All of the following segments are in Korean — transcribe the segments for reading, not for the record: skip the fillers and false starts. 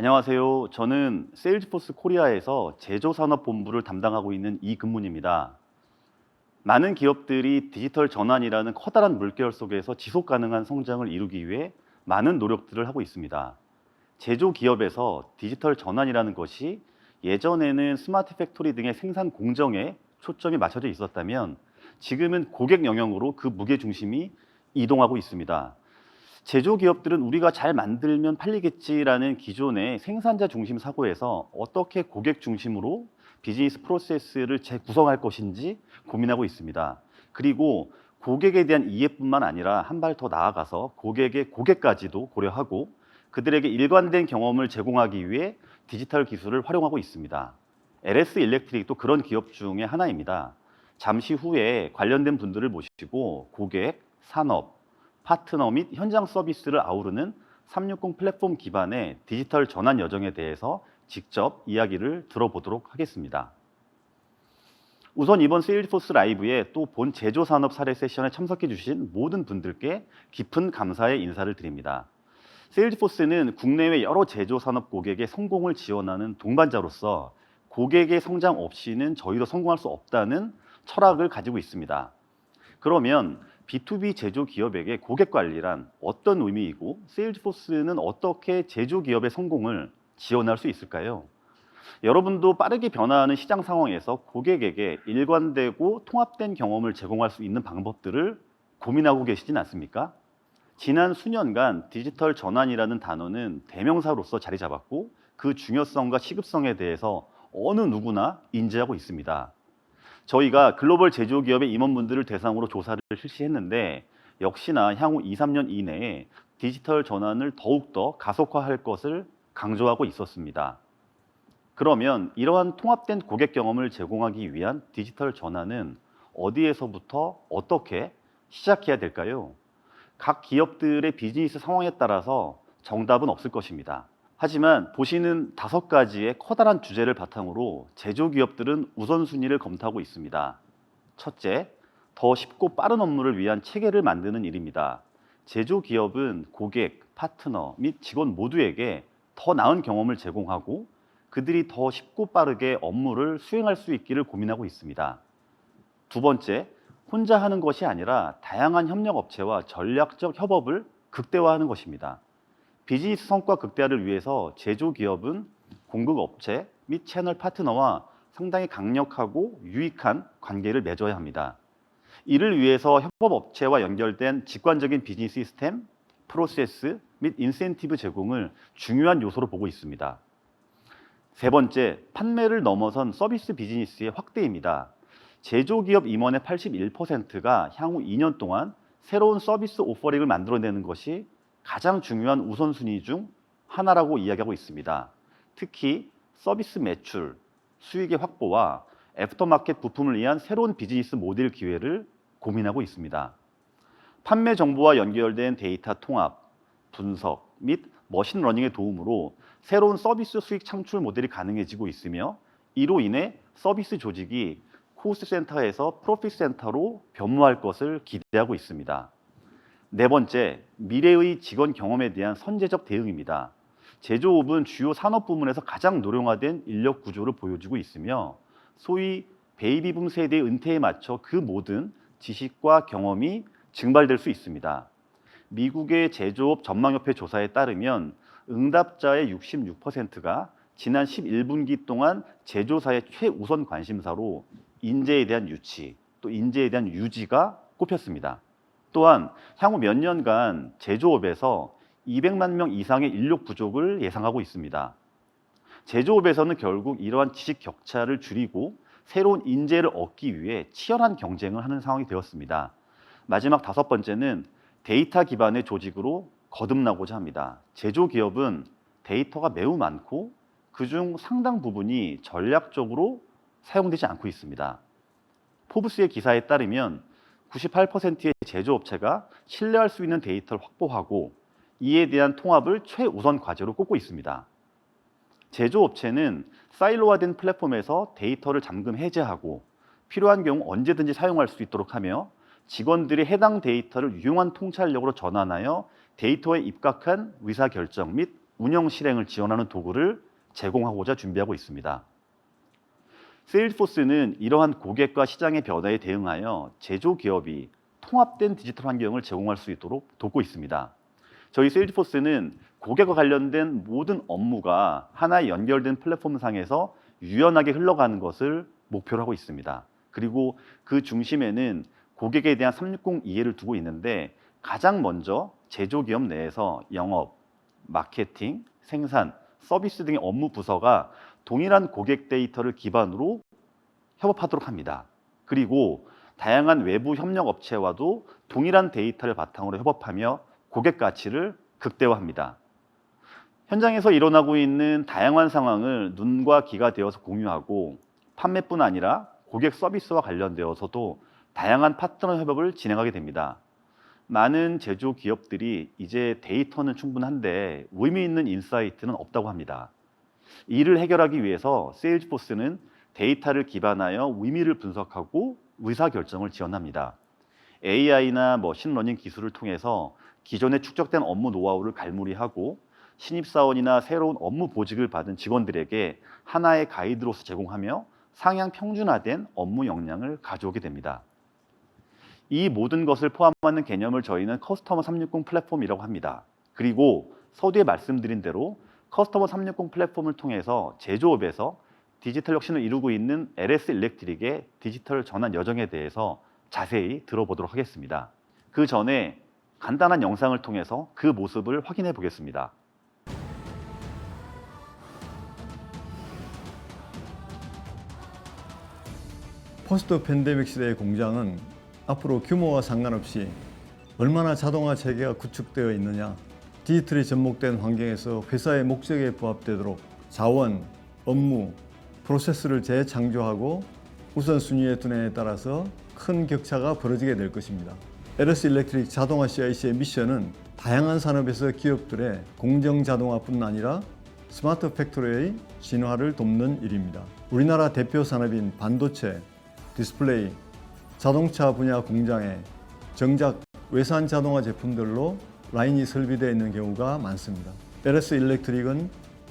안녕하세요. 저는 세일즈포스 코리아에서 제조산업본부를 담당하고 있는 이근문입니다. 많은 기업들이 디지털 전환이라는 커다란 물결 속에서 지속 가능한 성장을 이루기 위해 많은 노력들을 하고 있습니다. 제조 기업에서 디지털 전환이라는 것이 예전에는 스마트 팩토리 등의 생산 공정에 초점이 맞춰져 있었다면 지금은 고객 영역으로 그 무게 중심이 이동하고 있습니다. 제조 기업들은 우리가 잘 만들면 팔리겠지라는 기존의 생산자 중심 사고에서 어떻게 고객 중심으로 비즈니스 프로세스를 재구성할 것인지 고민하고 있습니다. 그리고 고객에 대한 이해뿐만 아니라 한 발 더 나아가서 고객의 고객까지도 고려하고 그들에게 일관된 경험을 제공하기 위해 디지털 기술을 활용하고 있습니다. LS 일렉트릭도 그런 기업 중에 하나입니다. 잠시 후에 관련된 분들을 모시고 고객, 산업, 파트너 및 현장 서비스를 아우르는 360 플랫폼 기반의 디지털 전환 여정에 대해서 직접 이야기를 들어보도록 하겠습니다. 우선 이번 세일즈포스 라이브에 또 본 제조산업 사례 세션에 참석해 주신 모든 분들께 깊은 감사의 인사를 드립니다. 세일즈포스는 국내외 여러 제조산업 고객의 성공을 지원하는 동반자로서 고객의 성장 없이는 저희도 성공할 수 없다는 철학을 가지고 있습니다. 그러면 B2B 제조 기업에게 고객 관리란 어떤 의미이고 세일즈포스는 어떻게 제조 기업의 성공을 지원할 수 있을까요? 여러분도 빠르게 변화하는 시장 상황에서 고객에게 일관되고 통합된 경험을 제공할 수 있는 방법들을 고민하고 계시진 않습니까? 지난 수년간 디지털 전환이라는 단어는 대명사로서 자리 잡았고 그 중요성과 시급성에 대해서 어느 누구나 인지하고 있습니다. 저희가 글로벌 제조기업의 임원분들을 대상으로 조사를 실시했는데 역시나 향후 2, 3년 이내에 디지털 전환을 더욱더 가속화할 것을 강조하고 있었습니다. 그러면 이러한 통합된 고객 경험을 제공하기 위한 디지털 전환은 어디에서부터 어떻게 시작해야 될까요? 각 기업들의 비즈니스 상황에 따라서 정답은 없을 것입니다. 하지만 보시는 5가지의 커다란 주제를 바탕으로 제조기업들은 우선순위를 검토하고 있습니다. 첫째, 더 쉽고 빠른 업무를 위한 체계를 만드는 일입니다. 제조기업은 고객, 파트너 및 직원 모두에게 더 나은 경험을 제공하고 그들이 더 쉽고 빠르게 업무를 수행할 수 있기를 고민하고 있습니다. 두 번째, 혼자 하는 것이 아니라 다양한 협력업체와 전략적 협업을 극대화하는 것입니다. 비즈니스 성과 극대화를 위해서 제조기업은 공급업체 및 채널 파트너와 상당히 강력하고 유익한 관계를 맺어야 합니다. 이를 위해서 협업업체와 연결된 직관적인 비즈니스 시스템, 프로세스 및 인센티브 제공을 중요한 요소로 보고 있습니다. 세 번째, 판매를 넘어선 서비스 비즈니스의 확대입니다. 제조기업 임원의 81%가 향후 2년 동안 새로운 서비스 오퍼링을 만들어내는 것이 가장 중요한 우선순위 중 하나라고 이야기하고 있습니다. 특히 서비스 매출, 수익의 확보와 애프터마켓 부품을 위한 새로운 비즈니스 모델 기회를 고민하고 있습니다. 판매 정보와 연결된 데이터 통합, 분석 및 머신러닝의 도움으로 새로운 서비스 수익 창출 모델이 가능해지고 있으며 이로 인해 서비스 조직이 코스트 센터에서 프로핏 센터로 변모할 것을 기대하고 있습니다. 네 번째, 미래의 직원 경험에 대한 선제적 대응입니다. 제조업은 주요 산업 부문에서 가장 노령화된 인력 구조를 보여주고 있으며 소위 베이비붐 세대의 은퇴에 맞춰 그 모든 지식과 경험이 증발될 수 있습니다. 미국의 제조업 전망협회 조사에 따르면 응답자의 66%가 지난 11분기 동안 제조사의 최우선 관심사로 인재에 대한 유치, 또 인재에 대한 유지가 꼽혔습니다. 또한 향후 몇 년간 제조업에서 200만 명 이상의 인력 부족을 예상하고 있습니다. 제조업에서는 결국 이러한 지식 격차를 줄이고 새로운 인재를 얻기 위해 치열한 경쟁을 하는 상황이 되었습니다. 마지막 5번째는 데이터 기반의 조직으로 거듭나고자 합니다. 제조기업은 데이터가 매우 많고 그중 상당 부분이 전략적으로 사용되지 않고 있습니다. 포브스의 기사에 따르면 98%의 제조업체가 신뢰할 수 있는 데이터를 확보하고 이에 대한 통합을 최우선 과제로 꼽고 있습니다. 제조업체는 사일로화된 플랫폼에서 데이터를 잠금 해제하고 필요한 경우 언제든지 사용할 수 있도록 하며 직원들이 해당 데이터를 유용한 통찰력으로 전환하여 데이터에 입각한 의사결정 및 운영 실행을 지원하는 도구를 제공하고자 준비하고 있습니다. 세일즈포스는 이러한 고객과 시장의 변화에 대응하여 제조기업이 통합된 디지털 환경을 제공할 수 있도록 돕고 있습니다. 저희 세일즈포스는 고객과 관련된 모든 업무가 하나의 연결된 플랫폼상에서 유연하게 흘러가는 것을 목표로 하고 있습니다. 그리고 그 중심에는 고객에 대한 360 이해를 두고 있는데 가장 먼저 제조기업 내에서 영업, 마케팅, 생산, 서비스 등의 업무 부서가 동일한 고객 데이터를 기반으로 협업하도록 합니다. 그리고 다양한 외부 협력 업체와도 동일한 데이터를 바탕으로 협업하며 고객 가치를 극대화합니다. 현장에서 일어나고 있는 다양한 상황을 눈과 귀가 되어서 공유하고 판매뿐 아니라 고객 서비스와 관련되어서도 다양한 파트너 협업을 진행하게 됩니다. 많은 제조 기업들이 이제 데이터는 충분한데 의미 있는 인사이트는 없다고 합니다. 이를 해결하기 위해서 세일즈포스는 데이터를 기반하여 의미를 분석하고 의사결정을 지원합니다. AI나 머신러닝 기술을 통해서 기존에 축적된 업무 노하우를 갈무리하고 신입사원이나 새로운 업무 보직을 받은 직원들에게 하나의 가이드로서 제공하며 상향 평준화된 업무 역량을 가져오게 됩니다. 이 모든 것을 포함하는 개념을 저희는 커스터머 360 플랫폼이라고 합니다. 그리고 서두에 말씀드린 대로 커스터머 360 플랫폼을 통해서 제조업에서 디지털 혁신을 이루고 있는 LS 일렉트릭의 디지털 전환 여정에 대해서 자세히 들어보도록 하겠습니다. 그 전에 간단한 영상을 통해서 그 모습을 확인해 보겠습니다. 포스트 팬데믹 시대의 공장은 앞으로 규모와 상관없이 얼마나 자동화 체계가 구축되어 있느냐, 디지털이 접목된 환경에서 회사의 목적에 부합되도록 자원, 업무, 프로세스를 재창조하고 우선순위에 두느냐에 따라서 큰 격차가 벌어지게 될 것입니다. LS 일렉트릭 자동화 CIC의 미션은 다양한 산업에서 기업들의 공정 자동화뿐 아니라 스마트 팩토리의 진화를 돕는 일입니다. 우리나라 대표 산업인 반도체, 디스플레이, 자동차 분야 공장에 정작 외산 자동화 제품들로 라인이 설비되어 있는 경우가 많습니다. LS 일렉트릭은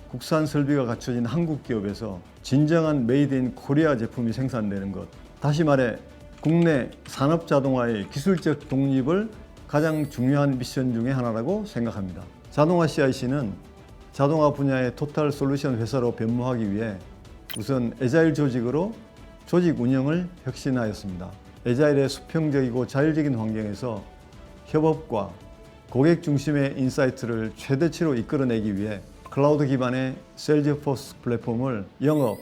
국산 설비가 갖춰진 한국 기업에서 진정한 메이드 인 코리아 제품이 생산되는 것, 다시 말해 국내 산업 자동화의 기술적 독립을 가장 중요한 미션 중에 하나라고 생각합니다. 자동화 CIC는 자동화 분야의 토탈 솔루션 회사로 변모하기 위해 우선 애자일 조직으로 조직 운영을 혁신하였습니다. 애자일의 수평적이고 자율적인 환경에서 협업과 고객 중심의 인사이트를 최대치로 이끌어내기 위해 클라우드 기반의 세일즈포스 플랫폼을 영업,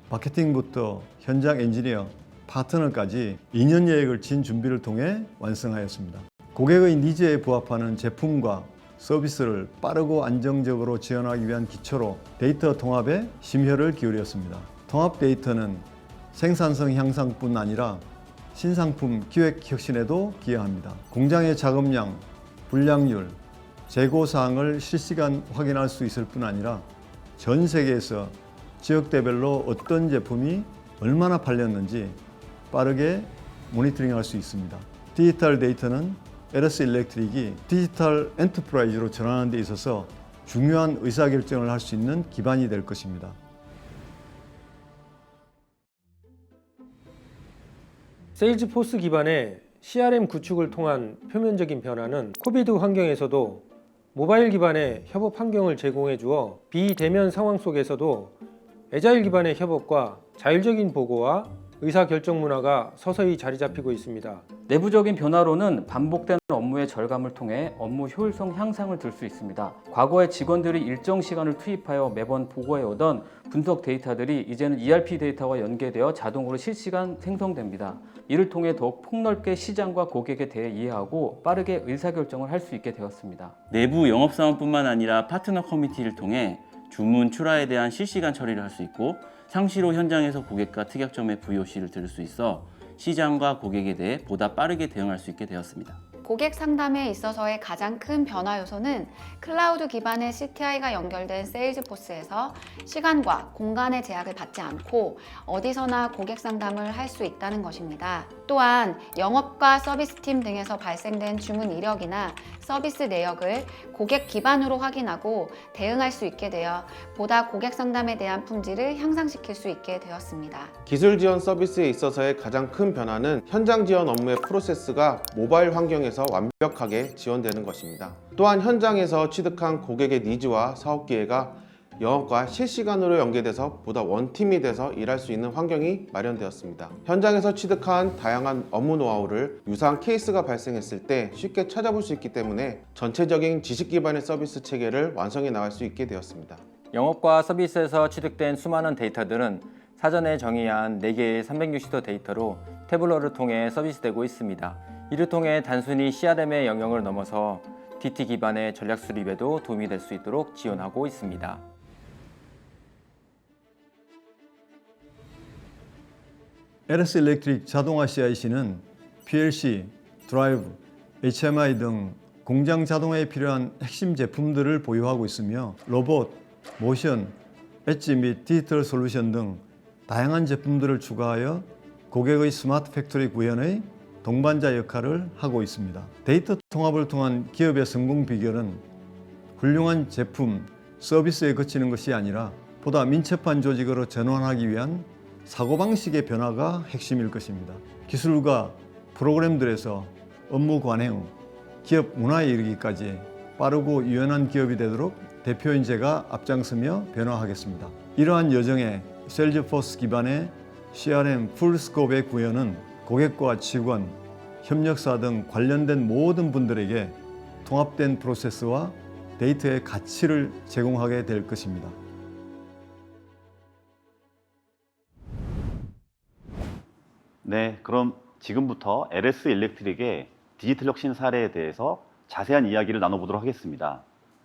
마케팅부터 현장 엔지니어, 파트너까지 2년여에 걸친 준비를 통해 완성하였습니다. 고객의 니즈에 부합하는 제품과 서비스를 빠르고 안정적으로 지원하기 위한 기초로 데이터 통합에 심혈을 기울였습니다. 통합 데이터는 생산성 향상뿐 아니라 신상품 기획 혁신에도 기여합니다. 공장의 작업량, 불량률, 재고 사항을 실시간 확인할 수 있을 뿐 아니라 전 세계에서 지역대별로 어떤 제품이 얼마나 팔렸는지 빠르게 모니터링할 수 있습니다. 디지털 데이터는 LS 일렉트릭이 디지털 엔터프라이즈로 전환하는 데 있어서 중요한 의사결정을 할 수 있는 기반이 될 것입니다. 세일즈포스 기반의 CRM 구축을 통한 표면적인 변화는 코비드 환경에서도 모바일 기반의 협업 환경을 제공해 주어 비대면 상황 속에서도 애자일 기반의 협업과 자율적인 보고와 의사결정 문화가 서서히 자리 잡히고 있습니다. 내부적인 변화로는 반복되는 업무의 절감을 통해 업무 효율성 향상을 들 수 있습니다. 과거에 직원들이 일정 시간을 투입하여 매번 보고해 오던 분석 데이터들이 이제는 ERP 데이터와 연계되어 자동으로 실시간 생성됩니다. 이를 통해 더욱 폭넓게 시장과 고객에 대해 이해하고 빠르게 의사결정을 할 수 있게 되었습니다. 내부 영업사원뿐만 아니라 파트너 커뮤니티를 통해 주문 출하에 대한 실시간 처리를 할 수 있고 상시로 현장에서 고객과 특약점의 VOC를 들을 수 있어 시장과 고객에 대해 보다 빠르게 대응할 수 있게 되었습니다. 고객 상담에 있어서의 가장 큰 변화 요소는 클라우드 기반의 CTI가 연결된 세일즈포스에서 시간과 공간의 제약을 받지 않고 어디서나 고객 상담을 할 수 있다는 것입니다. 또한 영업과 서비스팀 등에서 발생된 주문 이력이나 서비스 내역을 고객 기반으로 확인하고 대응할 수 있게 되어 보다 고객 상담에 대한 품질을 향상시킬 수 있게 되었습니다. 기술 지원 서비스에 있어서의 가장 큰 변화는 현장 지원 업무의 프로세스가 모바일 환경에서 완벽하게 지원되는 것입니다. 또한 현장에서 취득한 고객의 니즈와 사업 기회가 영업과 실시간으로 연계돼서 보다 원팀이 돼서 일할 수 있는 환경이 마련되었습니다. 현장에서 취득한 다양한 업무 노하우를 유사한 케이스가 발생했을 때 쉽게 찾아볼 수 있기 때문에 전체적인 지식 기반의 서비스 체계를 완성해 나갈 수 있게 되었습니다. 영업과 서비스에서 취득된 수많은 데이터들은 사전에 정의한 4개의 360도 데이터로 태블러를 통해 서비스되고 있습니다. 이를 통해 단순히 CRM의 영역을 넘어서 DT 기반의 전략 수립에도 도움이 될 수 있도록 지원하고 있습니다. LS 일렉트릭 자동화 CIC는 PLC, 드라이브, HMI 등 공장 자동화에 필요한 핵심 제품들을 보유하고 있으며 로봇, 모션, 엣지 및 디지털 솔루션 등 다양한 제품들을 추가하여 고객의 스마트 팩토리 구현의 동반자 역할을 하고 있습니다. 데이터 통합을 통한 기업의 성공 비결은 훌륭한 제품, 서비스에 그치는 것이 아니라 보다 민첩한 조직으로 전환하기 위한 사고방식의 변화가 핵심일 것입니다. 기술과 프로그램들에서 업무 관행, 기업 문화에 이르기까지 빠르고 유연한 기업이 되도록 대표인 제가 앞장서며 변화하겠습니다. 이러한 여정에 세일즈포스 기반의 CRM 풀스코프의 구현은 고객과 직원, 협력사 등 관련된 모든 분들에게 통합된 프로세스와 데이터의 가치를 제공하게 될 것입니다. 네, 그럼 지금부터 LS 일렉트릭의 디지털 혁신 사례에 대해서 자세한 이야기를 나눠보도록 하겠습니다.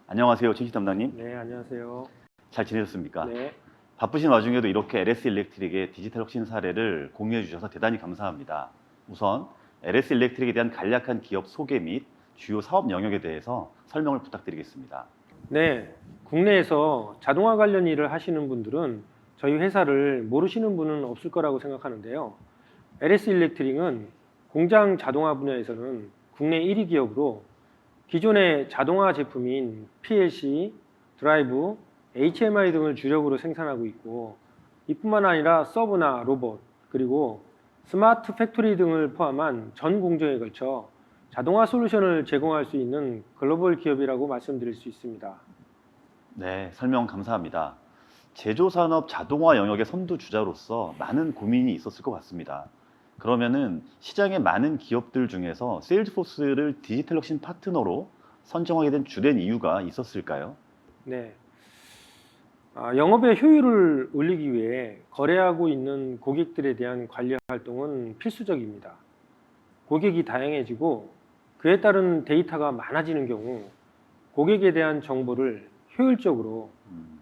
안녕하세요, 최시 담당님. 네, 안녕하세요. 잘 지내셨습니까? 네. 바쁘신 와중에도 이렇게 LS 일렉트릭의 디지털 혁신 사례를 공유해 주셔서 대단히 감사합니다. 우선 LS 일렉트릭에 대한 간략한 기업 소개 및 주요 사업 영역에 대해서 설명을 부탁드리겠습니다. 네, 국내에서 자동화 관련 일을 하시는 분들은 저희 회사를 모르시는 분은 없을 거라고 생각하는데요. LS 일렉트릭은 공장 자동화 분야에서는 국내 1위 기업으로 기존의 자동화 제품인 PLC, 드라이브, HMI 등을 주력으로 생산하고 있고 이뿐만 아니라 서버나 로봇, 그리고 스마트 팩토리 등을 포함한 전 공정에 걸쳐 자동화 솔루션을 제공할 수 있는 글로벌 기업이라고 말씀드릴 수 있습니다. 네, 설명 감사합니다. 제조산업 자동화 영역의 선두주자로서 많은 고민이 있었을 것 같습니다. 그러면은 시장의 많은 기업들 중에서 세일즈포스를 디지털 혁신 파트너로 선정하게 된 주된 이유가 있었을까요? 네. 영업의 효율을 올리기 위해 거래하고 있는 고객들에 대한 관리 활동은 필수적입니다. 고객이 다양해지고 그에 따른 데이터가 많아지는 경우 고객에 대한 정보를 효율적으로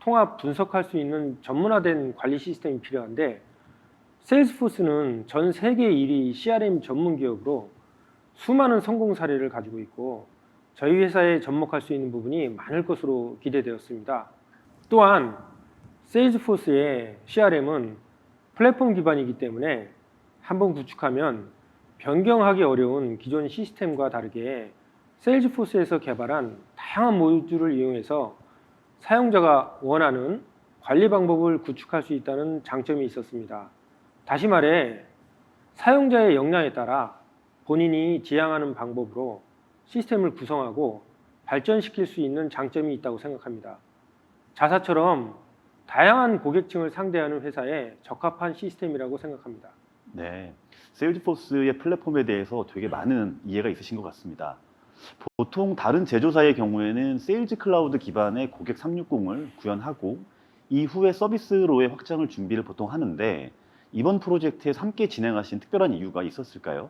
통합 분석할 수 있는 전문화된 관리 시스템이 필요한데 세일즈포스는 전 세계 1위 CRM 전문 기업으로 수많은 성공 사례를 가지고 있고 저희 회사에 접목할 수 있는 부분이 많을 것으로 기대되었습니다. 또한 세일즈포스의 CRM은 플랫폼 기반이기 때문에 한번 구축하면 변경하기 어려운 기존 시스템과 다르게 세일즈포스에서 개발한 다양한 모듈을 이용해서 사용자가 원하는 관리 방법을 구축할 수 있다는 장점이 있었습니다. 다시 말해 사용자의 역량에 따라 본인이 지향하는 방법으로 시스템을 구성하고 발전시킬 수 있는 장점이 있다고 생각합니다. 자사처럼 다양한 고객층을 상대하는 회사에 적합한 시스템이라고 생각합니다. 네, 세일즈포스의 플랫폼에 대해서 되게 많은 이해가 있으신 것 같습니다. 보통 다른 제조사의 경우에는 세일즈 클라우드 기반의 고객 360을 구현하고 이후에 서비스로의 확장을 준비를 보통 하는데 이번 프로젝트에서 함께 진행하신 특별한 이유가 있었을까요?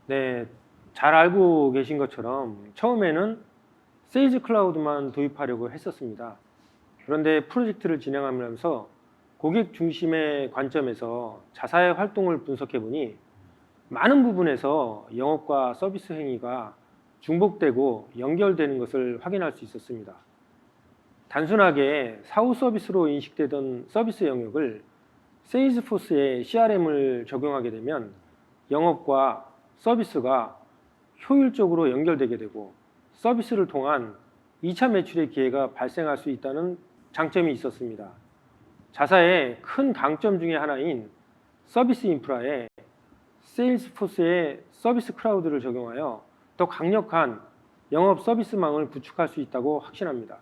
네, 잘 알고 계신 것처럼 처음에는 세일즈 클라우드만 도입하려고 했었습니다. 그런데 프로젝트를 진행하면서 고객 중심의 관점에서 자사의 활동을 분석해 보니 많은 부분에서 영업과 서비스 행위가 중복되고 연결되는 것을 확인할 수 있었습니다. 단순하게 사후 서비스로 인식되던 서비스 영역을 세일즈포스의 CRM을 적용하게 되면 영업과 서비스가 효율적으로 연결되게 되고 서비스를 통한 2차 매출의 기회가 발생할 수 있다는 장점이 있었습니다. 자사의 큰 강점 중에 하나인 서비스 인프라에 세일즈포스의 서비스 클라우드를 적용하여 더 강력한 영업 서비스망을 구축할 수 있다고 확신합니다.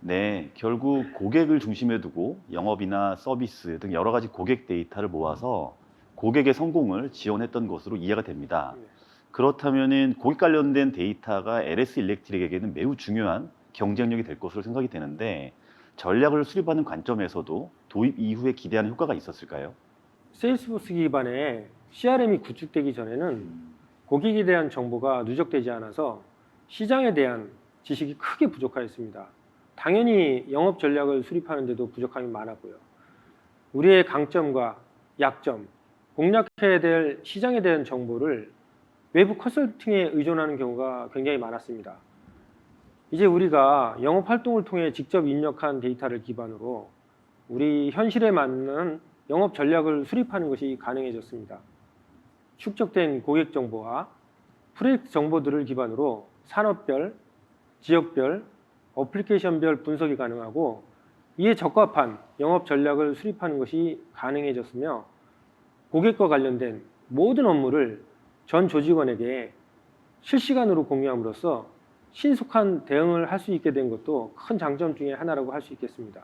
네, 결국 고객을 중심에 두고 영업이나 서비스 등 여러 가지 고객 데이터를 모아서 고객의 성공을 지원했던 것으로 이해가 됩니다. 네. 그렇다면은 고객 관련된 데이터가 LS 일렉트릭에게는 매우 중요한 경쟁력이 될 것으로 생각이 되는데 전략을 수립하는 관점에서도 도입 이후에 기대하는 효과가 있었을까요? 세일즈포스 기반의 CRM이 구축되기 전에는 고객에 대한 정보가 누적되지 않아서 시장에 대한 지식이 크게 부족하였습니다. 당연히 영업 전략을 수립하는데도 부족함이 많았고요. 우리의 강점과 약점, 공략해야 될 시장에 대한 정보를 외부 컨설팅에 의존하는 경우가 굉장히 많았습니다. 이제 우리가 영업 활동을 통해 직접 입력한 데이터를 기반으로 우리 현실에 맞는 영업 전략을 수립하는 것이 가능해졌습니다. 축적된 고객 정보와 프로젝트 정보들을 기반으로 산업별, 지역별, 어플리케이션별 분석이 가능하고 이에 적합한 영업 전략을 수립하는 것이 가능해졌으며 고객과 관련된 모든 업무를 전 조직원에게 실시간으로 공유함으로써 신속한 대응을 할 수 있게 된 것도 큰 장점 중에 하나라고 할 수 있겠습니다.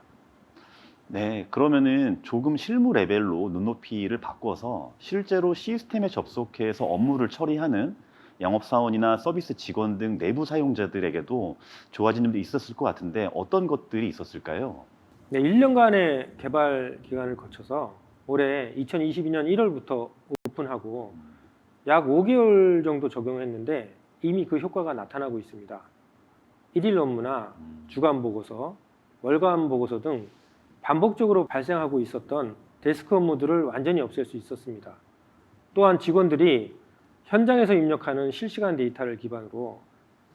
네, 그러면은 조금 실무 레벨로 눈높이를 바꿔서 실제로 시스템에 접속해서 업무를 처리하는 영업사원이나 서비스 직원 등 내부 사용자들에게도 좋아진 점도 있었을 것 같은데 어떤 것들이 있었을까요? 네, 1년간의 개발 기간을 거쳐서 올해 2022년 1월부터 오픈하고 약 5개월 정도 적용했는데 이미 그 효과가 나타나고 있습니다. 1일 업무나 주간 보고서, 월간 보고서 등 반복적으로 발생하고 있었던 데스크 업무들을 완전히 없앨 수 있었습니다. 또한 직원들이 현장에서 입력하는 실시간 데이터를 기반으로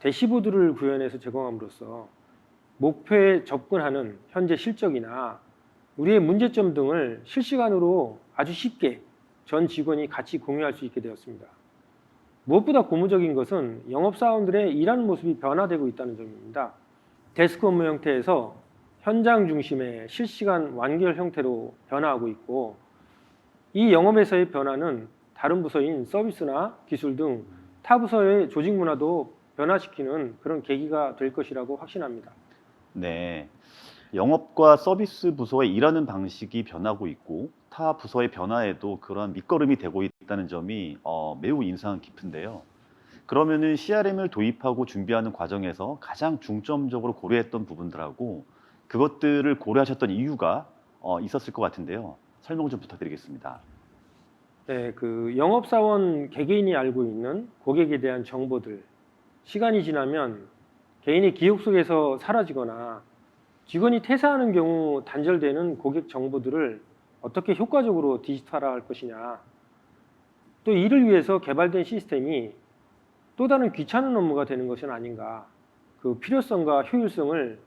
대시보드를 구현해서 제공함으로써 목표에 접근하는 현재 실적이나 우리의 문제점 등을 실시간으로 아주 쉽게 전 직원이 같이 공유할 수 있게 되었습니다. 무엇보다 고무적인 것은 영업사원들의 일하는 모습이 변화되고 있다는 점입니다. 데스크 업무 형태에서 현장 중심의 실시간 완결 형태로 변화하고 있고 이 영업에서의 변화는 다른 부서인 서비스나 기술 등 타 부서의 조직 문화도 변화시키는 그런 계기가 될 것이라고 확신합니다. 네, 영업과 서비스 부서의 일하는 방식이 변하고 있고 타 부서의 변화에도 그런 밑거름이 되고 있다는 점이 매우 인상 깊은데요. 그러면은 CRM을 도입하고 준비하는 과정에서 가장 중점적으로 고려했던 부분들하고 그것들을 고려하셨던 이유가 있었을 것 같은데요. 설명 좀 부탁드리겠습니다. 네, 영업사원 개개인이 알고 있는 고객에 대한 정보들, 시간이 지나면 개인의 기억 속에서 사라지거나 직원이 퇴사하는 경우 단절되는 고객 정보들을 어떻게 효과적으로 디지털화할 것이냐, 또 이를 위해서 개발된 시스템이 또 다른 귀찮은 업무가 되는 것은 아닌가, 그 필요성과 효율성을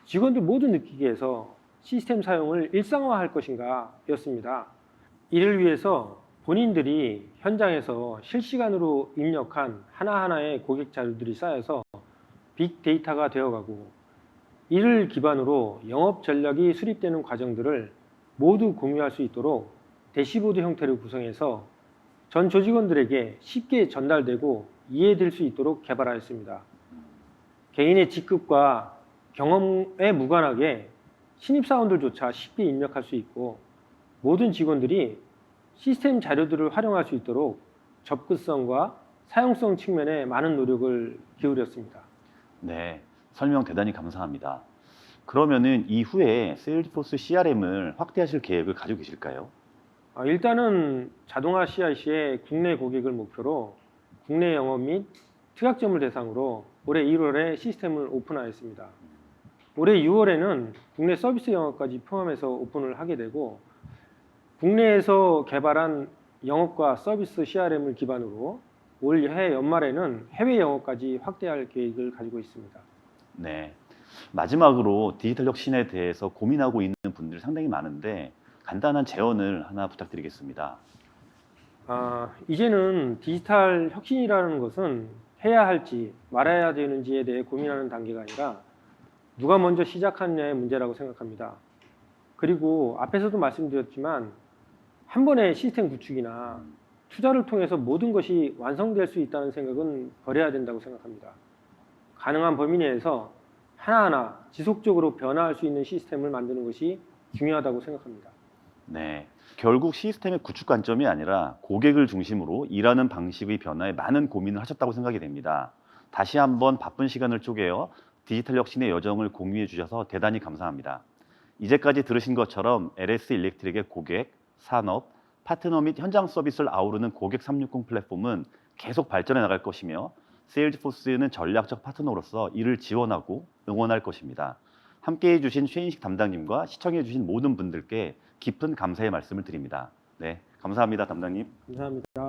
직원들 모두 느끼게 해서 시스템 사용을 일상화할 것인가 였습니다. 이를 위해서 본인들이 현장에서 실시간으로 입력한 하나하나의 고객 자료들이 쌓여서 빅데이터가 되어가고 이를 기반으로 영업 전략이 수립되는 과정들을 모두 공유할 수 있도록 대시보드 형태를 구성해서 전 조직원들에게 쉽게 전달되고 이해될 수 있도록 개발하였습니다. 개인의 직급과 경험에 무관하게 신입사원들조차 쉽게 입력할 수 있고 모든 직원들이 시스템 자료들을 활용할 수 있도록 접근성과 사용성 측면에 많은 노력을 기울였습니다. 네, 설명 대단히 감사합니다. 그러면은 이후에 세일즈포스 CRM을 확대하실 계획을 가지고 계실까요? 일단은 자동화 CIC의 국내 고객을 목표로 국내 영업 및 특약점을 대상으로 올해 1월에 시스템을 오픈하였습니다. 올해 6월에는 국내 서비스 영업까지 포함해서 오픈을 하게 되고 국내에서 개발한 영업과 서비스 CRM을 기반으로 올해 연말에는 해외 영업까지 확대할 계획을 가지고 있습니다. 네. 마지막으로 디지털 혁신에 대해서 고민하고 있는 분들이 상당히 많은데 간단한 제언을 하나 부탁드리겠습니다. 이제는 디지털 혁신이라는 것은 해야 할지 말아야 되는지에 대해 고민하는 단계가 아니라 누가 먼저 시작하느냐의 문제라고 생각합니다. 그리고 앞에서도 말씀드렸지만 한 번의 시스템 구축이나 투자를 통해서 모든 것이 완성될 수 있다는 생각은 버려야 된다고 생각합니다. 가능한 범위 내에서 하나하나 지속적으로 변화할 수 있는 시스템을 만드는 것이 중요하다고 생각합니다. 네. 결국 시스템의 구축 관점이 아니라 고객을 중심으로 일하는 방식의 변화에 많은 고민을 하셨다고 생각이 됩니다. 다시 한번 바쁜 시간을 쪼개어 디지털 혁신의 여정을 공유해 주셔서 대단히 감사합니다. 이제까지 들으신 것처럼 LS 일렉트릭의 고객, 산업, 파트너 및 현장 서비스를 아우르는 고객 360 플랫폼은 계속 발전해 나갈 것이며 세일즈포스는 전략적 파트너로서 이를 지원하고 응원할 것입니다. 함께해 주신 최인식 담당님과 시청해 주신 모든 분들께 깊은 감사의 말씀을 드립니다. 네, 감사합니다, 담당님. 감사합니다.